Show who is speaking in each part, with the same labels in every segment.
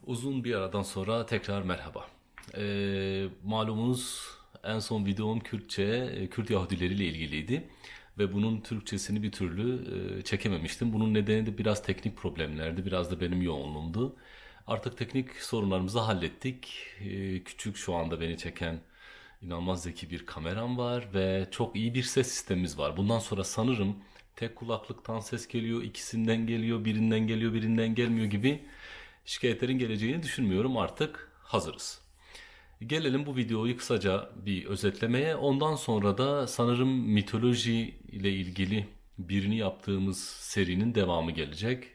Speaker 1: Uzun bir aradan sonra tekrar merhaba. Malumunuz en son videom Kürtçe, Kürt Yahudileri ile ilgiliydi. Ve bunun Türkçesini bir türlü çekememiştim. Bunun nedeni de biraz teknik problemlerdi, biraz da benim yoğunluğumdu. Artık teknik sorunlarımızı hallettik. Küçük şu anda beni çeken inanılmaz zeki bir kameram var ve çok iyi bir ses sistemimiz var. Bundan sonra sanırım tek kulaklıktan ses geliyor, ikisinden geliyor, birinden geliyor, birinden gelmiyor gibi şikayetlerin geleceğini düşünmüyorum. Artık hazırız. Gelelim bu videoyu kısaca bir özetlemeye. Ondan sonra da sanırım mitoloji ile ilgili birini yaptığımız serinin devamı gelecek.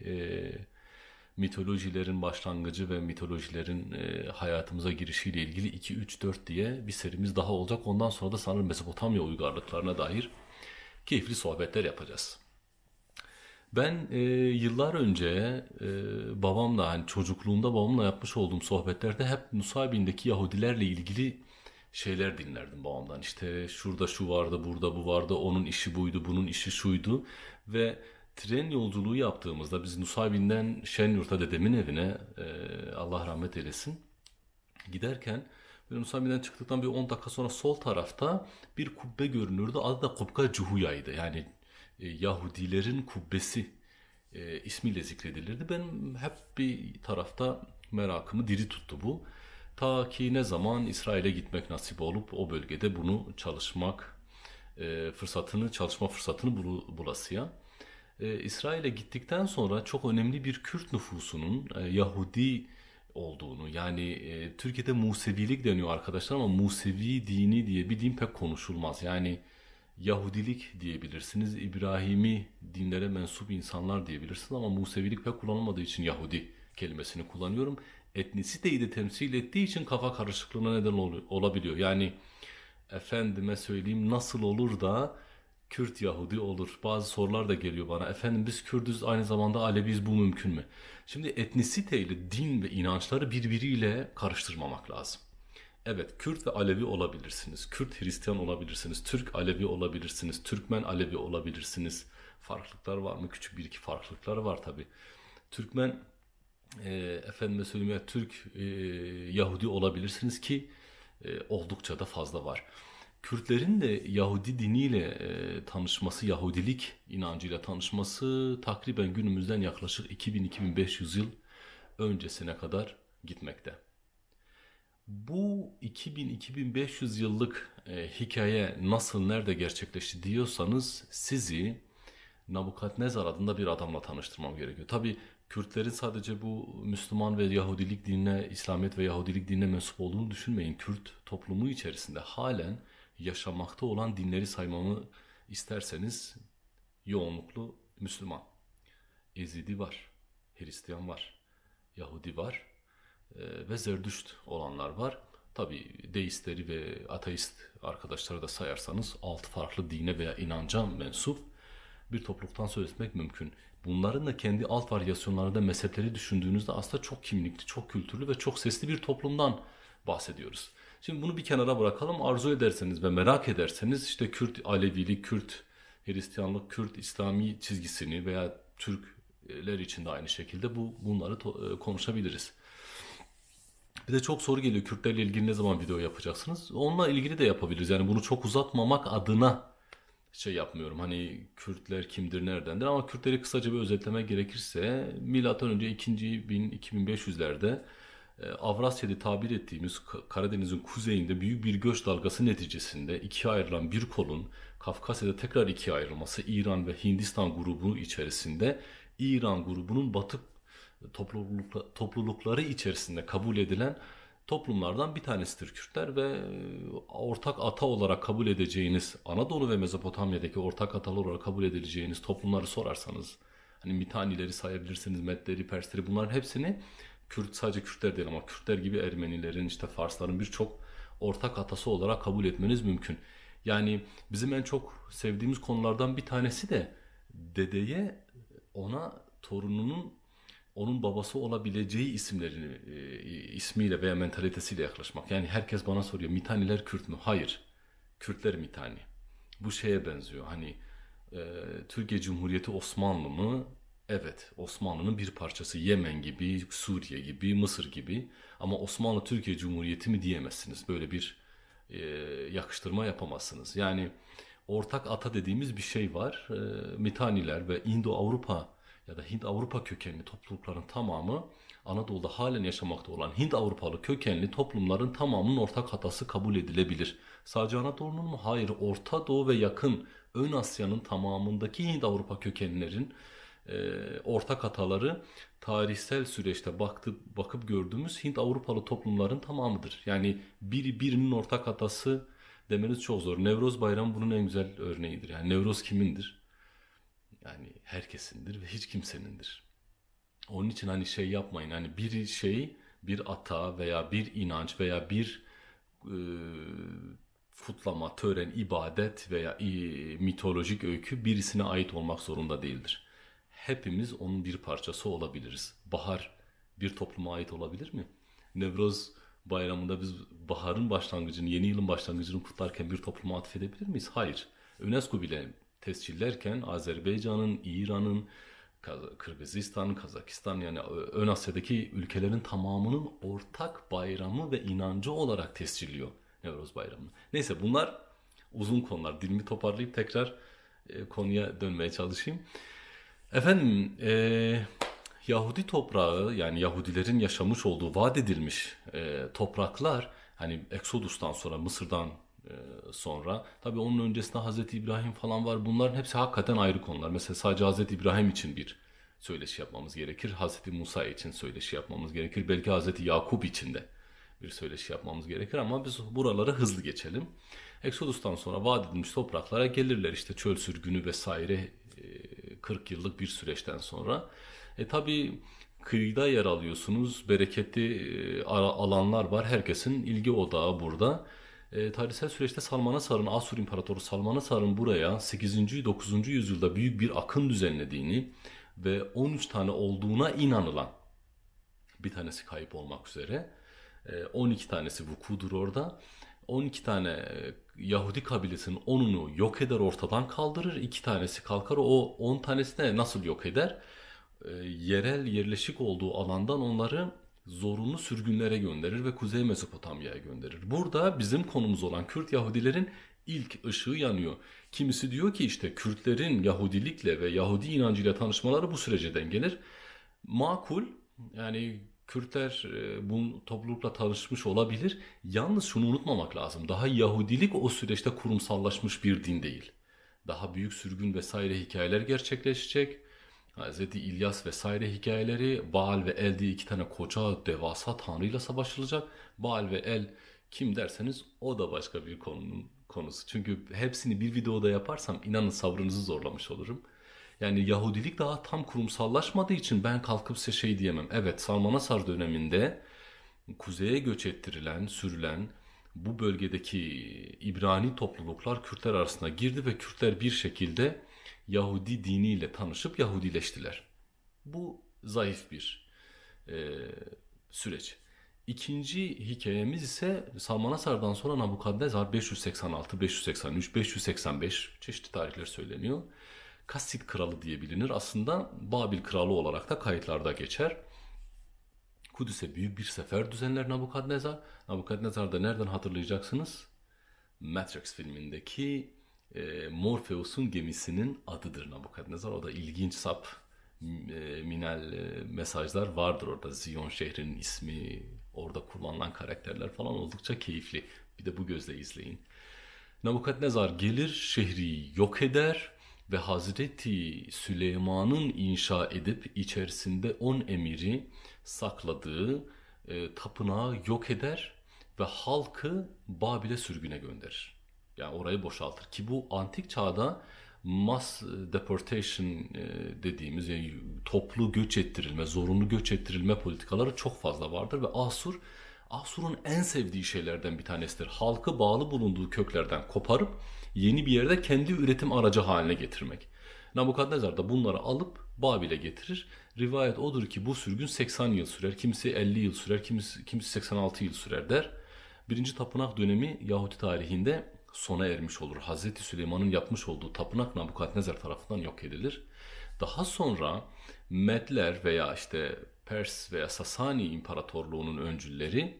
Speaker 1: Mitolojilerin başlangıcı ve mitolojilerin hayatımıza girişiyle ilgili 2, 3, 4 diye bir serimiz daha olacak. Ondan sonra da sanırım Mezopotamya uygarlıklarına dair keyifli sohbetler yapacağız. Ben yıllar önce babamla hani çocukluğumda babamla yapmış olduğum sohbetlerde hep Nusaybin'deki Yahudilerle ilgili şeyler dinlerdim babamdan. İşte şurada şu vardı, burada bu vardı, onun işi buydu, bunun işi şuydu. Ve tren yolculuğu yaptığımızda biz Nusaybin'den Şenyurt'a dedemin evine Allah rahmet eylesin giderken böyle Nusaybin'den çıktıktan bir 10 dakika sonra sol tarafta bir kubbe görünürdü. Adı da Kubka Cuhuya'ydı. Yani Yahudilerin kubbesi ismiyle zikredilirdi. Benim hep bir tarafta merakımı diri tuttu bu. Ta ki ne zaman İsrail'e gitmek nasip olup o bölgede bunu çalışma fırsatını bulasıya. İsrail'e gittikten sonra çok önemli bir Kürt nüfusunun Yahudi olduğunu, yani Türkiye'de Musevilik deniyor arkadaşlar ama Musevi dini diye bir din pek konuşulmaz. Yani Yahudilik diyebilirsiniz, İbrahimi dinlere mensup insanlar diyebilirsiniz ama Musevilik pek kullanılmadığı için Yahudi kelimesini kullanıyorum. Etnisiteyi de temsil ettiği için kafa karışıklığına neden olabiliyor. Yani efendime söyleyeyim nasıl olur da Kürt Yahudi olur. Bazı sorular da geliyor bana. Efendim biz Kürdüz aynı zamanda Aleviyiz, bu mümkün mü? Şimdi etnisite ile din ve inançları birbiriyle karıştırmamak lazım. Evet, Kürt ve Alevi olabilirsiniz. Kürt Hristiyan olabilirsiniz. Türk Alevi olabilirsiniz. Türkmen Alevi olabilirsiniz. Farklılıklar var mı? Küçük bir iki farklılıklar var tabi. Türkmen efendime söyleyeyim ya Türk Yahudi olabilirsiniz ki oldukça da fazla var. Kürtlerin de Yahudi diniyle tanışması, Yahudilik inancıyla tanışması takriben günümüzden yaklaşık 2000-2500 yıl öncesine kadar gitmekte. Bu 2000-2500 yıllık hikaye nasıl, nerede gerçekleşti diyorsanız sizi Nabukadnezar adında bir adamla tanıştırmam gerekiyor. Tabi Kürtlerin sadece bu Müslüman ve Yahudilik dinine, İslamiyet ve Yahudilik dinine mensup olduğunu düşünmeyin. Kürt toplumu içerisinde halen yaşamakta olan dinleri saymamı isterseniz yoğunluklu Müslüman. Ezidi var, Hristiyan var, Yahudi var ve Zerdüşt olanlar var. Tabi deistleri ve ateist arkadaşları da sayarsanız 6 farklı dine veya inanca mensup bir topluluktan söz etmek mümkün. Bunların da kendi alt varyasyonlarında mezhepleri düşündüğünüzde aslında çok kimlikli, çok kültürlü ve çok sesli bir toplumdan bahsediyoruz. Şimdi bunu bir kenara bırakalım. Arzu ederseniz ve merak ederseniz işte Kürt Alevilik, Kürt Hristiyanlık, Kürt İslami çizgisini veya Türkler için de aynı şekilde bunları konuşabiliriz. Bir de çok soru geliyor. Kürtlerle ilgili ne zaman video yapacaksınız? Onunla ilgili de yapabiliriz. Yani bunu çok uzatmamak adına şey yapmıyorum. Hani Kürtler kimdir, neredendir? Ama Kürtleri kısaca bir özetlemek gerekirse milattan önce 2. 2500'lerde Avrasya'da tabir ettiğimiz Karadeniz'in kuzeyinde büyük bir göç dalgası neticesinde ikiye ayrılan bir kolun Kafkasya'da tekrar ikiye ayrılması, İran ve Hindistan grubu içerisinde İran grubunun batı toplulukları içerisinde kabul edilen toplumlardan bir tanesidir Kürtler ve ortak ata olarak kabul edeceğiniz Anadolu ve Mezopotamya'daki ortak atalar olarak kabul edileceğiniz toplumları sorarsanız hani Mitanileri sayabilirsiniz, Medleri, Persleri, bunların hepsini Kürt, sadece Kürtler değil ama Kürtler gibi Ermenilerin, işte Farsların birçok ortak atası olarak kabul etmeniz mümkün. Yani bizim en çok sevdiğimiz konulardan bir tanesi de dedeye ona torununun onun babası olabileceği isimlerini ismiyle veya mentalitesiyle yaklaşmak. Yani herkes bana soruyor, Mitaniler Kürt mü? Hayır. Kürtler Mitani. Bu şeye benziyor. Hani Türkiye Cumhuriyeti Osmanlı mı? Evet, Osmanlı'nın bir parçası, Yemen gibi, Suriye gibi, Mısır gibi, ama Osmanlı Türkiye Cumhuriyeti mi diyemezsiniz. Böyle bir e, yakıştırma yapamazsınız. Yani ortak ata dediğimiz bir şey var. Mitaniler ve Indo-Avrupa ya da Hint-Avrupa kökenli toplulukların tamamı, Anadolu'da halen yaşamakta olan Hint-Avrupalı kökenli toplumların tamamının ortak atası kabul edilebilir. Sadece Anadolu'nun mu? Hayır, Orta Doğu ve yakın Ön Asya'nın tamamındaki Hint-Avrupa kökenlilerin ortak ataları tarihsel süreçte bakıp gördüğümüz Hint-Avrupalı toplumların tamamıdır. Yani birinin ortak atası demeniz çok zor. Nevroz Bayramı bunun en güzel örneğidir. Yani Nevroz kimindir? Yani herkesindir ve hiç kimsenindir. Onun için hani şey yapmayın. Hani bir şey, bir ata veya bir inanç veya bir e, kutlama, tören, ibadet veya mitolojik öykü birisine ait olmak zorunda değildir. Hepimiz onun bir parçası olabiliriz. Bahar bir topluma ait olabilir mi? Nevroz bayramında biz baharın başlangıcını, yeni yılın başlangıcını kutlarken bir topluma atfedebilir miyiz? Hayır. UNESCO bile tescillerken Azerbaycan'ın, İran'ın, Kırgızistan, Kazakistan, yani Ön Asya'daki ülkelerin tamamının ortak bayramı ve inancı olarak tescilliyor Nevroz Bayramı'nı. Neyse, bunlar uzun konular. Dilimi toparlayıp tekrar konuya dönmeye çalışayım. Efendim, Yahudi toprağı, yani Yahudilerin yaşamış olduğu vaat edilmiş topraklar, hani Eksodus'tan sonra, Mısır'dan sonra, tabii onun öncesinde Hazreti İbrahim falan var. Bunların hepsi hakikaten ayrı konular. Mesela sadece Hazreti İbrahim için bir söyleşi yapmamız gerekir. Hazreti Musa için söyleşi yapmamız gerekir. Belki Hazreti Yakup için de bir söyleşi yapmamız gerekir, ama biz buraları hızlı geçelim. Eksodus'tan sonra vaat edilmiş topraklara gelirler, işte çöl sürgünü vesaire, 40 yıllık bir süreçten sonra. Tabii kıyıda yer alıyorsunuz, bereketli alanlar var, herkesin ilgi odağı burada. Tarihsel süreçte Salmanasar'ın, Asur İmparatoru Salmanasar'ın buraya 8. 9. yüzyılda büyük bir akın düzenlediğini ve 13 tane olduğuna inanılan, bir tanesi kayıp olmak üzere, 12 tanesi vukudur orada. 12 tane Yahudi kabilesinin 10'unu yok eder, ortadan kaldırır. 2 tanesi kalkar. O 10 tanesini nasıl yok eder? Yerel yerleşik olduğu alandan onları zorunlu sürgünlere gönderir ve Kuzey Mezopotamya'ya gönderir. Burada bizim konumuz olan Kürt Yahudilerin ilk ışığı yanıyor. Kimisi diyor ki işte Kürtlerin Yahudilikle ve Yahudi inancıyla tanışmaları bu süreceden gelir. Makul, yani Kürtler bu toplulukla tanışmış olabilir. Yalnız şunu unutmamak lazım. Daha Yahudilik o süreçte kurumsallaşmış bir din değil. Daha büyük sürgün vesaire hikayeler gerçekleşecek. Hz. İlyas vesaire hikayeleri, Baal ve El diye iki tane koca devasa tanrıyla savaşılacak. Baal ve El kim derseniz o da başka bir konunun konusu. Çünkü hepsini bir videoda yaparsam inanın sabrınızı zorlamış olurum. Yani Yahudilik daha tam kurumsallaşmadığı için ben kalkıp size şey diyemem. Evet, Salmanasar döneminde kuzeye göç ettirilen, sürülen bu bölgedeki İbrani topluluklar Kürtler arasına girdi ve Kürtler bir şekilde Yahudi diniyle tanışıp Yahudileştiler. Bu zayıf bir e, süreç. İkinci hikayemiz ise Salmanasar'dan sonra Nabukadnezar 586, 583, 585 çeşitli tarihler söyleniyor. Kassit kralı diye bilinir. Aslında Babil kralı olarak da kayıtlarda geçer. Kudüs'e büyük bir sefer düzenler Nabukadnezar. Nabukadnezar da nereden hatırlayacaksınız? Matrix filmindeki Morpheus'un gemisinin adıdır Nabukadnezar. O da ilginç minel mesajlar vardır orada. Ziyon şehrinin ismi, orada kullanılan karakterler falan oldukça keyifli. Bir de bu gözle izleyin. Nabukadnezar gelir, şehri yok eder ve Hazreti Süleyman'ın inşa edip içerisinde 10 emiri sakladığı tapınağı yok eder ve halkı Babil'e sürgüne gönderir. Yani orayı boşaltır ki bu antik çağda mass deportation dediğimiz, yani toplu göç ettirilme, zorunlu göç ettirilme politikaları çok fazla vardır ve Asur'un en sevdiği şeylerden bir tanesidir. Halkı bağlı bulunduğu köklerden koparıp yeni bir yerde kendi üretim aracı haline getirmek. Nabukadnezar da bunları alıp Babil'e getirir. Rivayet odur ki bu sürgün 80 yıl sürer, kimisi 50 yıl sürer, kimisi 86 yıl sürer der. Birinci tapınak dönemi Yahudi tarihinde sona ermiş olur. Hazreti Süleyman'ın yapmış olduğu tapınak Nabukadnezar tarafından yok edilir. Daha sonra Medler veya işte Pers veya Sasani İmparatorluğu'nun öncülleri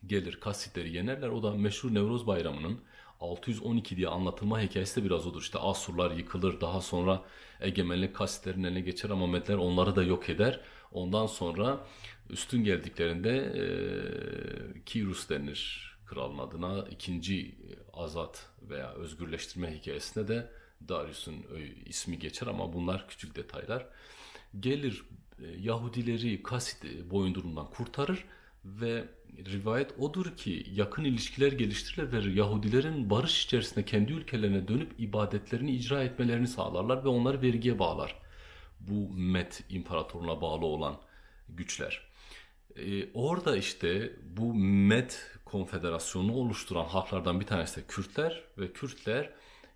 Speaker 1: gelir Kassitleri yenerler. O da meşhur Nevroz Bayramı'nın 612 diye anlatılma hikayesi de biraz odur. İşte Asurlar yıkılır, daha sonra egemenlik Kassitlerin eline geçer ama Medler onları da yok eder. Ondan sonra üstün geldiklerinde Kirus denir kralın adına. İkinci azat veya özgürleştirme hikayesinde de Darius'un ismi geçer ama bunlar küçük detaylar. Gelir Yahudileri Kasit boyundurumdan kurtarır ve rivayet odur ki yakın ilişkiler geliştirirler ve Yahudilerin barış içerisinde kendi ülkelerine dönüp ibadetlerini icra etmelerini sağlarlar ve onları vergiye bağlar. Bu Med İmparatorluğu'na bağlı olan güçler. Orada işte bu Med Konfederasyonu'nu oluşturan halklardan bir tanesi de Kürtler ve Kürtler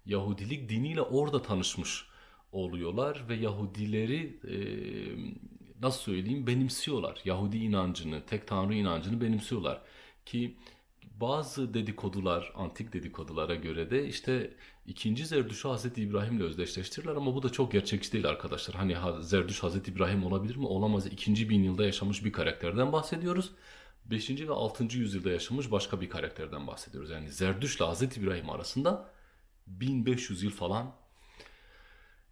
Speaker 1: Yahudilik diniyle orada tanışmış oluyorlar ve Yahudileri nasıl söyleyeyim benimsiyorlar. Yahudi inancını, tek tanrı inancını benimsiyorlar. Ki bazı dedikodular, antik dedikodulara göre de işte ikinci Zerdüşt'ü Hazreti İbrahim'le özdeşleştirirler ama bu da çok gerçekçi değil arkadaşlar. Hani Zerdüşt Hazreti İbrahim olabilir mi? Olamaz. 2. bin yılda yaşamış bir karakterden bahsediyoruz. 5. ve 6. yüzyılda yaşamış başka bir karakterden bahsediyoruz. Yani Zerdüşt ile Hazreti İbrahim arasında 1500 yıl falan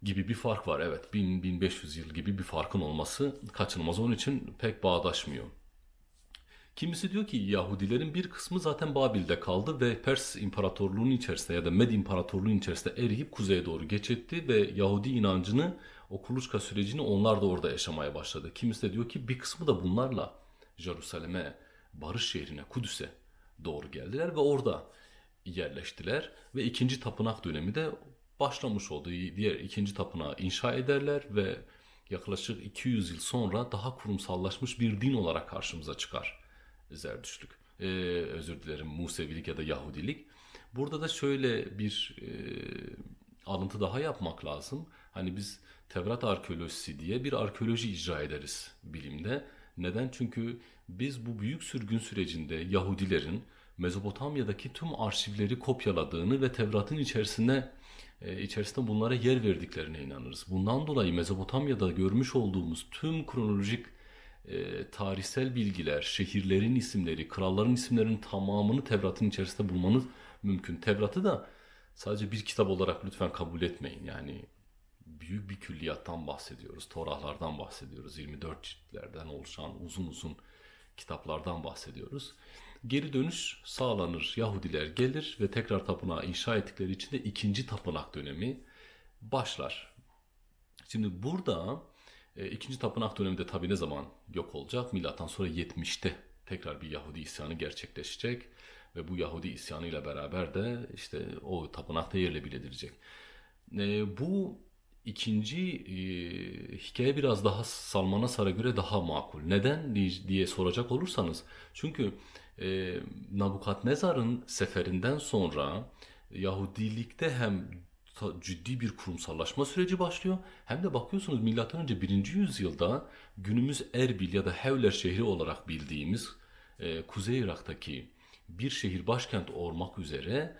Speaker 1: gibi bir fark var. Evet, 1000-1500 yıl gibi bir farkın olması kaçınılmaz. Onun için pek bağdaşmıyor. Kimisi diyor ki Yahudilerin bir kısmı zaten Babil'de kaldı ve Pers İmparatorluğu'nun içerisinde ya da Med İmparatorluğu'nun içerisinde eriyip kuzeye doğru göç etti ve Yahudi inancını, o kuluçka sürecini onlar da orada yaşamaya başladı. Kimisi de diyor ki bir kısmı da bunlarla Jerusalem'e, barış şehrine, Kudüs'e doğru geldiler ve orada yerleştiler ve ikinci tapınak dönemi de başlamış oldu. Diğer ikinci tapınağı inşa ederler ve yaklaşık 200 yıl sonra daha kurumsallaşmış bir din olarak karşımıza çıkar Zerdüştlük. Özür dilerim, Musevilik ya da Yahudilik. Burada da şöyle bir alıntı daha yapmak lazım. Hani biz Tevrat arkeolojisi diye bir arkeoloji icra ederiz bilimde. Neden? Çünkü biz bu büyük sürgün sürecinde Yahudilerin Mezopotamya'daki tüm arşivleri kopyaladığını ve Tevrat'ın içerisinde bunlara yer verdiklerine inanırız. Bundan dolayı Mezopotamya'da görmüş olduğumuz tüm kronolojik tarihsel bilgiler, şehirlerin isimleri, kralların isimlerinin tamamını Tevrat'ın içerisinde bulmanız mümkün. Tevrat'ı da sadece bir kitap olarak lütfen kabul etmeyin. Yani büyük bir külliyattan bahsediyoruz. Torahlardan bahsediyoruz. 24 ciltlerden oluşan uzun uzun kitaplardan bahsediyoruz. Geri dönüş sağlanır. Yahudiler gelir ve tekrar tapınağı inşa ettikleri için de ikinci tapınak dönemi başlar. Şimdi burada ikinci tapınak dönemi de tabii ne zaman yok olacak? Milattan sonra 70'te tekrar bir Yahudi isyanı gerçekleşecek ve bu Yahudi isyanıyla beraber de işte o tapınakta yerle bir edilecek. Bu ikinci hikaye biraz daha Salman Asar'a göre daha makul. Neden diye soracak olursanız, çünkü Nabukadnezar'ın seferinden sonra Yahudilikte hem ciddi bir kurumsallaşma süreci başlıyor. Hem de bakıyorsunuz M.Ö. 1. yüzyılda günümüz Erbil ya da Hevler şehri olarak bildiğimiz Kuzey Irak'taki bir şehir başkent olmak üzere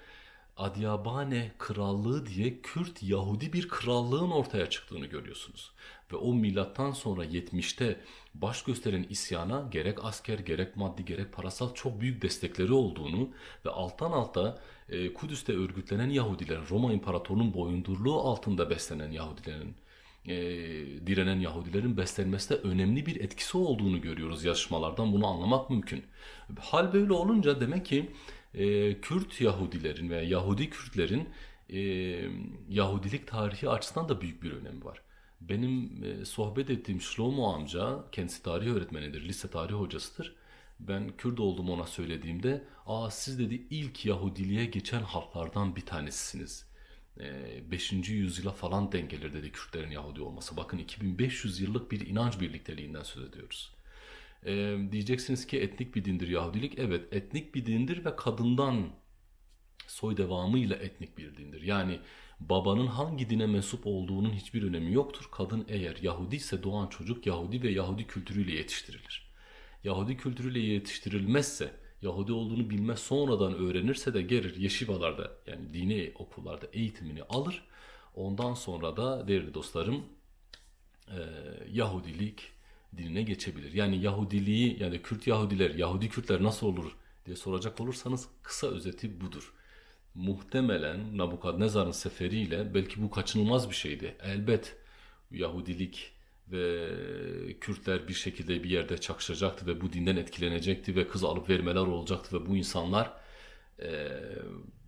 Speaker 1: Adyabane Krallığı diye Kürt Yahudi bir krallığın ortaya çıktığını görüyorsunuz. Ve o milattan sonra 70'te baş gösteren isyana gerek asker gerek maddi gerek parasal çok büyük destekleri olduğunu ve alttan alta Kudüs'te örgütlenen Yahudilerin, Roma İmparatorluğu'nun boyundurluğu altında beslenen Yahudilerin, direnen Yahudilerin beslenmesi de önemli bir etkisi olduğunu görüyoruz yazışmalardan, bunu anlamak mümkün. Hal böyle olunca demek ki Kürt Yahudilerin veya Yahudi Kürtlerin Yahudilik tarihi açısından da büyük bir önemi var. Benim sohbet ettiğim Shlomo amca, kendisi tarih öğretmenidir, lise tarih hocasıdır. Ben Kürt olduğumu ona söylediğimde, siz dedi ilk Yahudiliğe geçen halklardan bir tanesisiniz. 5. yüzyıla falan denk gelir dedi Kürtlerin Yahudi olması. Bakın 2500 yıllık bir inanç birlikteliğinden söz ediyoruz. Diyeceksiniz ki etnik bir dindir Yahudilik. Evet, etnik bir dindir ve kadından soy devamıyla etnik bir dindir. Yani babanın hangi dine mensup olduğunun hiçbir önemi yoktur. Kadın eğer Yahudi ise doğan çocuk Yahudi ve Yahudi kültürüyle yetiştirilir. Yahudi kültürüyle yetiştirilmezse, Yahudi olduğunu bilmez sonradan öğrenirse de gelir yeşivalarda yani dini okullarda eğitimini alır. Ondan sonra da değerli dostlarım Yahudilik dinine geçebilir. Yani Yahudiliği, yani Kürt Yahudiler, Yahudi Kürtler nasıl olur diye soracak olursanız kısa özeti budur. Muhtemelen Nabukadnezar'ın seferiyle belki bu kaçınılmaz bir şeydi. Elbet Yahudilik ve Kürtler bir şekilde bir yerde çakışacaktı ve bu dinden etkilenecekti ve kız alıp vermeler olacaktı ve bu insanlar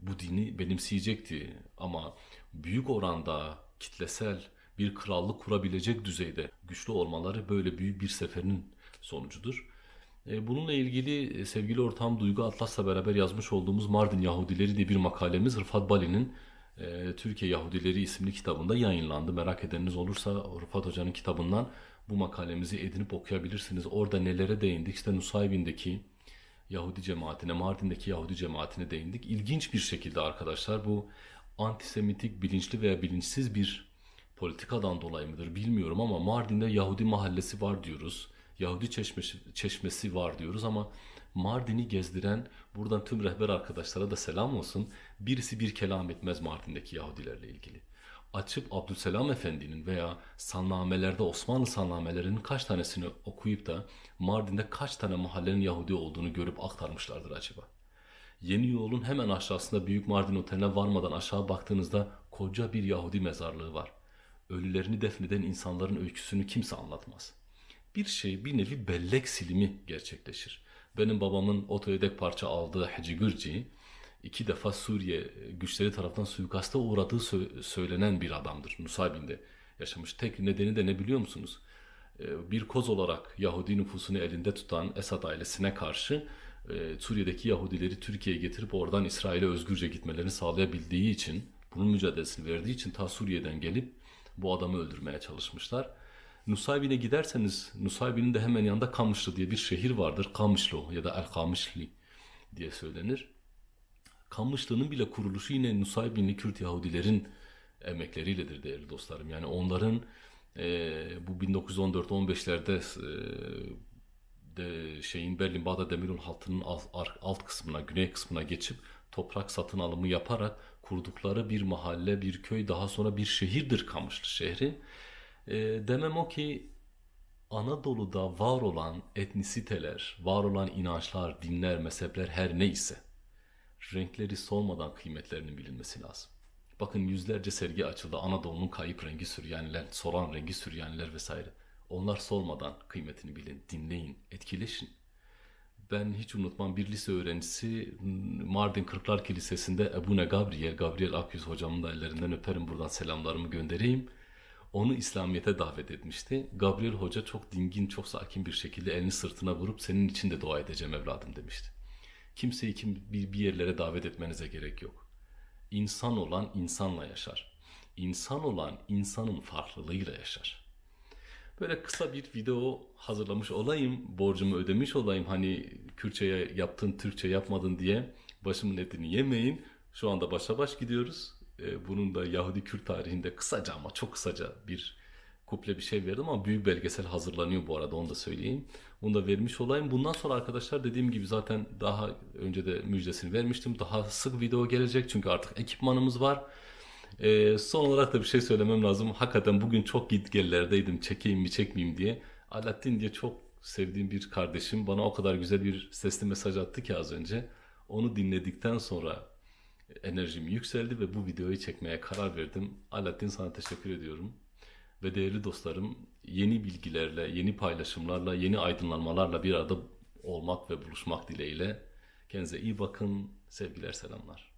Speaker 1: bu dini benimseyecekti. Ama büyük oranda kitlesel bir krallık kurabilecek düzeyde güçlü olmaları böyle büyük bir seferin sonucudur. Bununla ilgili sevgili ortağım Duygu Atlas'la beraber yazmış olduğumuz Mardin Yahudileri diye bir makalemiz Rıfat Bali'nin Türkiye Yahudileri isimli kitabında yayınlandı. Merak edeniniz olursa Rıfat Hoca'nın kitabından bu makalemizi edinip okuyabilirsiniz. Orada nelere değindik? İşte Nusaybin'deki Yahudi cemaatine, Mardin'deki Yahudi cemaatine değindik. İlginç bir şekilde arkadaşlar bu antisemitik, bilinçli veya bilinçsiz bir politikadan dolayı mıdır bilmiyorum ama Mardin'de Yahudi mahallesi var diyoruz. Yahudi çeşmesi var diyoruz ama Mardin'i gezdiren buradan tüm rehber arkadaşlara da selam olsun. Birisi bir kelam etmez Mardin'deki Yahudilerle ilgili. Açıp Abdülselam Efendi'nin veya sannamelerde Osmanlı sannamelerinin kaç tanesini okuyup da Mardin'de kaç tane mahallenin Yahudi olduğunu görüp aktarmışlardır acaba? Yeni yolun hemen aşağısında Büyük Mardin Oteli'ne varmadan aşağı baktığınızda koca bir Yahudi mezarlığı var. Ölülerini defneden insanların öyküsünü kimse anlatmaz. Bir şey, bir nevi bellek silimi gerçekleşir. Benim babamın otoyedek parça aldığı Hacı Gürci, 2 defa Suriye güçleri tarafından suikasta uğradığı söylenen bir adamdır. Nusaybin'de yaşamış. Tek nedeni de ne biliyor musunuz? Bir koz olarak Yahudi nüfusunu elinde tutan Esad ailesine karşı Suriye'deki Yahudileri Türkiye'ye getirip oradan İsrail'e özgürce gitmelerini sağlayabildiği için, bunun mücadelesini verdiği için ta Suriye'den gelip bu adamı öldürmeye çalışmışlar. Nusaybin'e giderseniz Nusaybin'in de hemen yanında Kamışlı diye bir şehir vardır. Kamışlı ya da El Kamışli diye söylenir. Kamışlı'nın bile kuruluşu yine Nusaybinli Kürt Yahudilerin emekleriyledir değerli dostlarım. Yani onların bu 1914-15'lerde Berlin-Bağdat Demiryolu hattının alt kısmına, güney kısmına geçip toprak satın alımı yaparak kurdukları bir mahalle, bir köy, daha sonra bir şehirdir Kamışlı şehri. Demem o ki Anadolu'da var olan etnisiteler, var olan inançlar, dinler, mezhepler her neyse renkleri solmadan kıymetlerinin bilinmesi lazım. Bakın yüzlerce sergi açıldı. Anadolu'nun kayıp rengi Süryaniler, solan rengi Süryaniler vesaire. Onlar solmadan kıymetini bilin, dinleyin, etkileşin. Ben hiç unutmam bir lise öğrencisi Mardin Kırklar Kilisesi'nde Ebune Gabriel Akyüz hocamın da ellerinden öperim buradan selamlarımı göndereyim. Onu İslamiyet'e davet etmişti. Gabriel Hoca çok dingin, çok sakin bir şekilde elini sırtına vurup senin için de dua edeceğim evladım demişti. Kimseyi bir yerlere davet etmenize gerek yok. İnsan olan insanla yaşar. İnsan olan insanın farklılığıyla yaşar. Böyle kısa bir video hazırlamış olayım, borcumu ödemiş olayım. Hani Kürtçe'ye yaptın, Türkçe yapmadın diye başımın etini yemeyin. Şu anda başa baş gidiyoruz. Bunun da Yahudi Kürt tarihinde kısaca ama çok kısaca bir kuple bir şey verdim ama büyük belgesel hazırlanıyor bu arada onu da söyleyeyim. Onu da vermiş olayım. Bundan sonra arkadaşlar dediğim gibi zaten daha önce de müjdesini vermiştim. Daha sık video gelecek çünkü artık ekipmanımız var. Son olarak da bir şey söylemem lazım. Hakikaten bugün çok gitgellerdeydim. Çekeyim mi çekmeyeyim diye. Alaaddin diye çok sevdiğim bir kardeşim bana o kadar güzel bir sesli mesaj attı ki az önce. Onu dinledikten sonra enerjim yükseldi ve bu videoyu çekmeye karar verdim. Alaaddin sana teşekkür ediyorum. Ve değerli dostlarım yeni bilgilerle, yeni paylaşımlarla, yeni aydınlanmalarla bir arada olmak ve buluşmak dileğiyle. Kendinize iyi bakın. Sevgiler, selamlar.